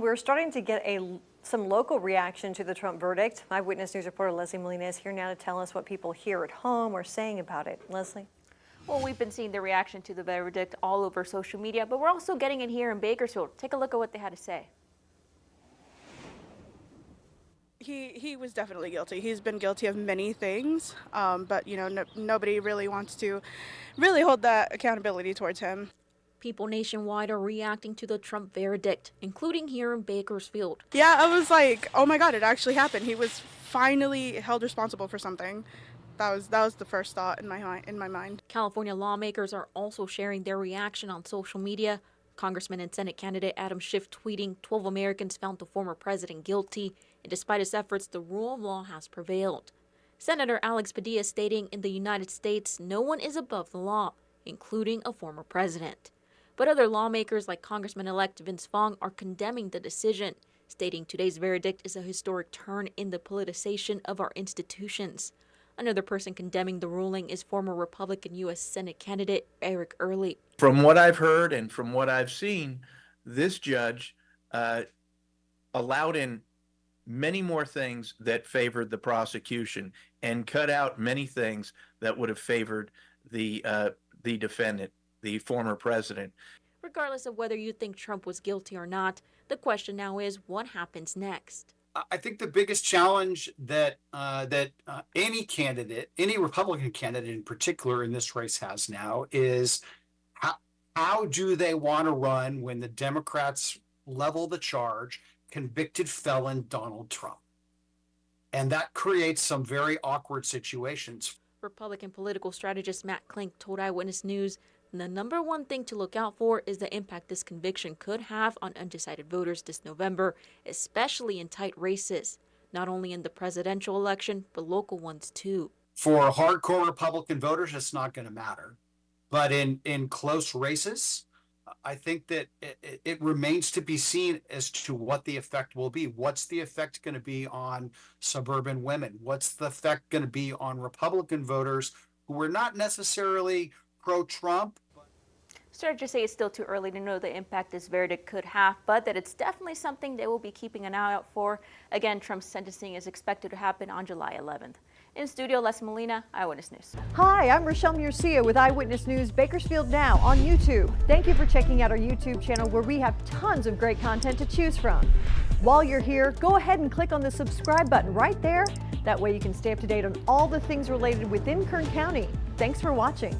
we're starting to get some local reaction to the Trump verdict. Eyewitness News reporter Leslie Molina is here now to tell us what people here at home are saying about it. Leslie? Well, we've been seeing the reaction to the verdict all over social media, but we're also getting it here in Bakersfield. Take a look at what they had to say. He was definitely guilty. He's been guilty of many things, but nobody really wants to really hold that accountability towards him. People nationwide are reacting to the Trump verdict, including here in Bakersfield. Yeah, I was like, oh my God, it actually happened. He was finally held responsible for something. That was the first thought in my mind. California lawmakers are also sharing their reaction on social media. Congressman and Senate candidate Adam Schiff tweeting, 12 Americans found the former president guilty, and despite his efforts, the rule of law has prevailed. Senator Alex Padilla stating, in the United States, no one is above the law, including a former president. But other lawmakers like Congressman-elect Vince Fong are condemning the decision, stating today's verdict is a historic turn in the politicization of our institutions. Another person condemning the ruling is former Republican U.S. Senate candidate Eric Early. From what I've heard and from what I've seen, this judge allowed in many more things that favored the prosecution and cut out many things that would have favored the defendant, the former president. Regardless of whether you think Trump was guilty or not, the question now is what happens next? I think the biggest challenge that any candidate, any Republican candidate in particular in this race has now is how do they want to run when the Democrats level the charge, convicted felon Donald Trump? And that creates some very awkward situations. Republican political strategist Matt Klink told Eyewitness News, the number one thing to look out for is the impact this conviction could have on undecided voters this November, especially in tight races, not only in the presidential election, but local ones too. For hardcore Republican voters, it's not going to matter. But in close races, I think that it remains to be seen as to what the effect will be. What's the effect going to be on suburban women? What's the effect going to be on Republican voters who are not necessarily pro-Trump? Strategists say it's still too early to know the impact this verdict could have, but that it's definitely something they will be keeping an eye out for. Again, Trump's sentencing is expected to happen on July 11th. In studio, Leslie Molina, Eyewitness News. Hi, I'm Rochelle Murcia with Eyewitness News Bakersfield Now on YouTube. Thank you for checking out our YouTube channel where we have tons of great content to choose from. While you're here, go ahead and click on the subscribe button right there. That way you can stay up to date on all the things related within Kern County. Thanks for watching.